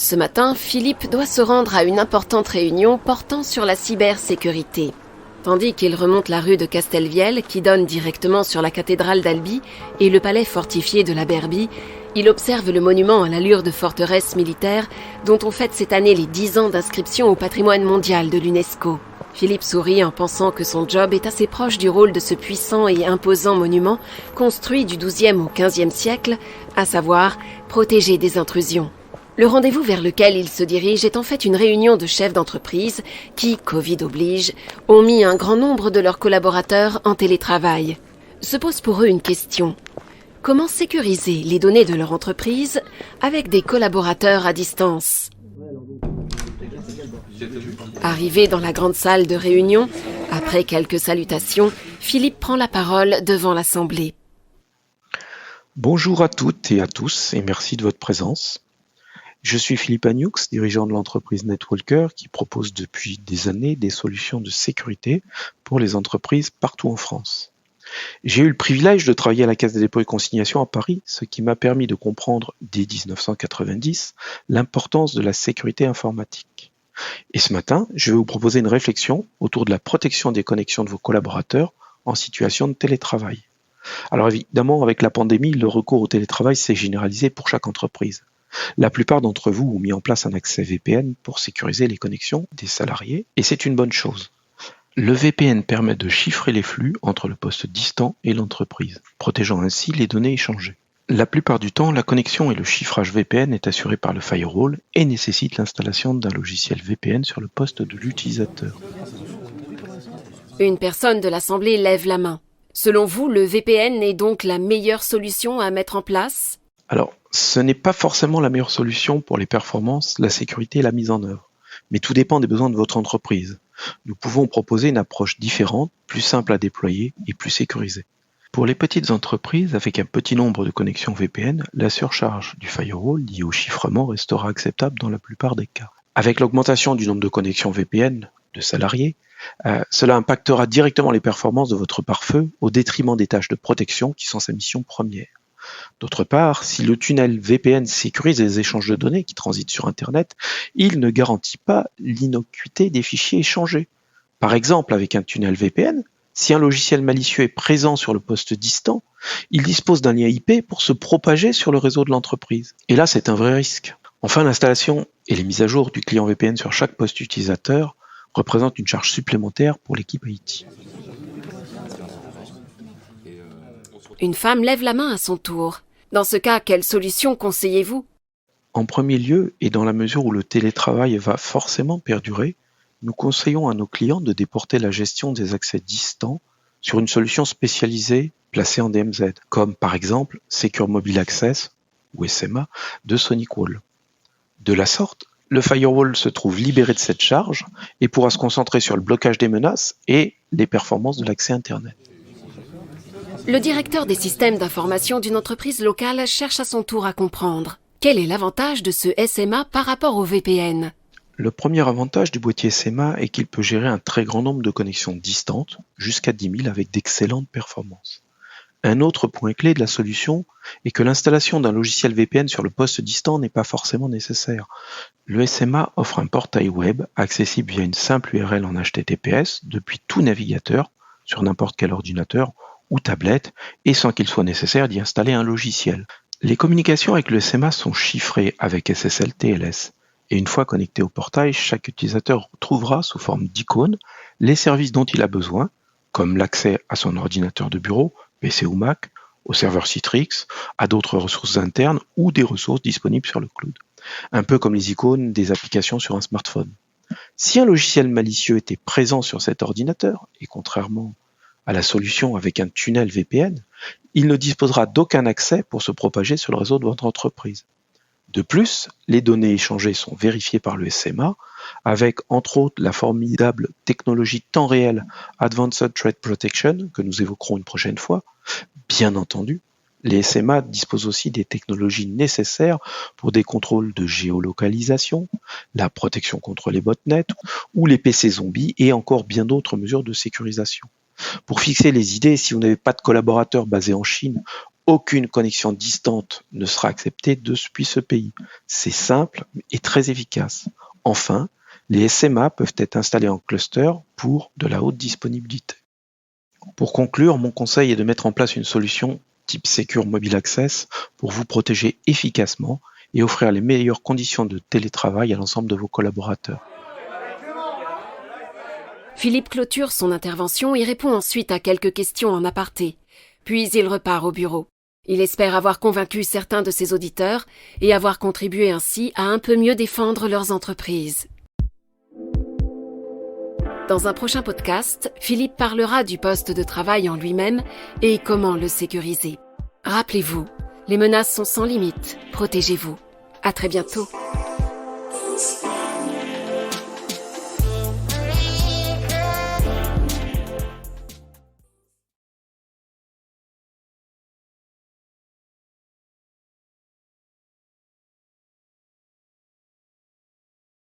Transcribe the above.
Ce matin, Philippe doit se rendre à une importante réunion portant sur la cybersécurité. Tandis qu'il remonte la rue de Castelvielle, qui donne directement sur la cathédrale d'Albi et le palais fortifié de la Berbie, il observe le monument à l'allure de forteresse militaire dont on fête cette année les 10 ans d'inscription au patrimoine mondial de l'UNESCO. Philippe sourit en pensant que son job est assez proche du rôle de ce puissant et imposant monument construit du XIIe au XVe siècle, à savoir protéger des intrusions. Le rendez-vous vers lequel il se dirige est en fait une réunion de chefs d'entreprise qui, Covid oblige, ont mis un grand nombre de leurs collaborateurs en télétravail. Se pose pour eux une question. Comment sécuriser les données de leur entreprise avec des collaborateurs à distance ? Arrivé dans la grande salle de réunion, après quelques salutations, Philippe prend la parole devant l'Assemblée. Bonjour à toutes et à tous et merci de votre présence. Je suis Philippe Agnoux, dirigeant de l'entreprise Netwalker qui propose depuis des années des solutions de sécurité pour les entreprises partout en France. J'ai eu le privilège de travailler à la Caisse des dépôts et consignations à Paris, ce qui m'a permis de comprendre dès 1990 l'importance de la sécurité informatique. Et ce matin, je vais vous proposer une réflexion autour de la protection des connexions de vos collaborateurs en situation de télétravail. Alors évidemment, avec la pandémie, le recours au télétravail s'est généralisé pour chaque entreprise. La plupart d'entre vous ont mis en place un accès VPN pour sécuriser les connexions des salariés, et c'est une bonne chose. Le VPN permet de chiffrer les flux entre le poste distant et l'entreprise, protégeant ainsi les données échangées. La plupart du temps, la connexion et le chiffrage VPN est assuré par le firewall et nécessite l'installation d'un logiciel VPN sur le poste de l'utilisateur. Une personne de l'Assemblée lève la main. Selon vous, le VPN est donc la meilleure solution à mettre en place ? Alors, ce n'est pas forcément la meilleure solution pour les performances, la sécurité et la mise en œuvre, mais tout dépend des besoins de votre entreprise. Nous pouvons proposer une approche différente, plus simple à déployer et plus sécurisée. Pour les petites entreprises, avec un petit nombre de connexions VPN, la surcharge du firewall liée au chiffrement restera acceptable dans la plupart des cas. Avec l'augmentation du nombre de connexions VPN de salariés, cela impactera directement les performances de votre pare-feu au détriment des tâches de protection qui sont sa mission première. D'autre part, si le tunnel VPN sécurise les échanges de données qui transitent sur Internet, il ne garantit pas l'innocuité des fichiers échangés. Par exemple, avec un tunnel VPN, si un logiciel malicieux est présent sur le poste distant, il dispose d'un lien IP pour se propager sur le réseau de l'entreprise. Et là, c'est un vrai risque. Enfin, l'installation et les mises à jour du client VPN sur chaque poste utilisateur représentent une charge supplémentaire pour l'équipe IT. Une femme lève la main à son tour. Dans ce cas, quelle solution conseillez-vous ? En premier lieu, et dans la mesure où le télétravail va forcément perdurer, nous conseillons à nos clients de déporter la gestion des accès distants sur une solution spécialisée placée en DMZ, comme par exemple Secure Mobile Access, ou SMA, de SonicWall. De la sorte, le firewall se trouve libéré de cette charge et pourra se concentrer sur le blocage des menaces et les performances de l'accès Internet. Le directeur des systèmes d'information d'une entreprise locale cherche à son tour à comprendre. Quel est l'avantage de ce SMA par rapport au VPN ? Le premier avantage du boîtier SMA est qu'il peut gérer un très grand nombre de connexions distantes, jusqu'à 10 000 avec d'excellentes performances. Un autre point clé de la solution est que l'installation d'un logiciel VPN sur le poste distant n'est pas forcément nécessaire. Le SMA offre un portail web accessible via une simple URL en HTTPS depuis tout navigateur, sur n'importe quel ordinateur ou tablette, et sans qu'il soit nécessaire d'y installer un logiciel. Les communications avec le SMA sont chiffrées avec SSL TLS, et une fois connecté au portail, chaque utilisateur trouvera sous forme d'icônes les services dont il a besoin, comme l'accès à son ordinateur de bureau, PC ou Mac, au serveur Citrix, à d'autres ressources internes ou des ressources disponibles sur le cloud. Un peu comme les icônes des applications sur un smartphone. Si un logiciel malicieux était présent sur cet ordinateur, et contrairement à la solution avec un tunnel VPN, il ne disposera d'aucun accès pour se propager sur le réseau de votre entreprise. De plus, les données échangées sont vérifiées par le SMA avec entre autres la formidable technologie temps réel Advanced Threat Protection que nous évoquerons une prochaine fois. Bien entendu, les SMA disposent aussi des technologies nécessaires pour des contrôles de géolocalisation, la protection contre les botnets ou les PC zombies et encore bien d'autres mesures de sécurisation. Pour fixer les idées, si vous n'avez pas de collaborateurs basés en Chine, aucune connexion distante ne sera acceptée depuis ce pays. C'est simple et très efficace. Enfin, les SMA peuvent être installés en cluster pour de la haute disponibilité. Pour conclure, mon conseil est de mettre en place une solution type Secure Mobile Access pour vous protéger efficacement et offrir les meilleures conditions de télétravail à l'ensemble de vos collaborateurs. Philippe clôture son intervention et répond ensuite à quelques questions en aparté. Puis il repart au bureau. Il espère avoir convaincu certains de ses auditeurs et avoir contribué ainsi à un peu mieux défendre leurs entreprises. Dans un prochain podcast, Philippe parlera du poste de travail en lui-même et comment le sécuriser. Rappelez-vous, les menaces sont sans limite. Protégez-vous. À très bientôt.